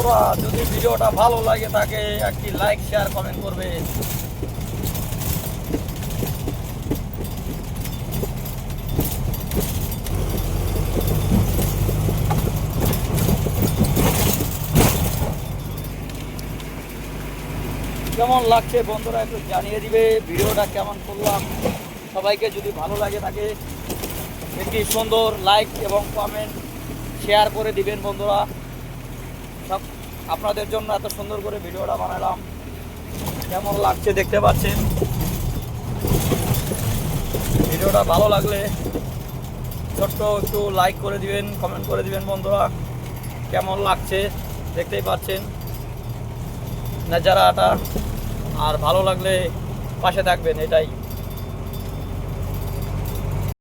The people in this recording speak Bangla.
বন্ধুরা, যদি ভিডিওটা ভালো লাগে থাকে একটি লাইক শেয়ার কমেন্ট করবে। কেমন লাগছে বন্ধুরা একটু জানিয়ে দিবে, ভিডিওটা কেমন করলাম। সবাইকে যদি ভালো লাগে থাকে একটি সুন্দর লাইক এবং কমেন্ট শেয়ার করে দিবেন বন্ধুরা। সব আপনাদের জন্য এত সুন্দর করে ভিডিওটা বানালাম, কেমন লাগছে দেখতে পাচ্ছেন। ভিডিওটা ভালো লাগলে ছোট্ট একটু লাইক করে দিবেন, কমেন্ট করে দিবেন বন্ধুরা। কেমন লাগছে দেখতেই পাচ্ছেন নাজারাটা, আর ভালো লাগলে পাশে থাকবেন, এটাই।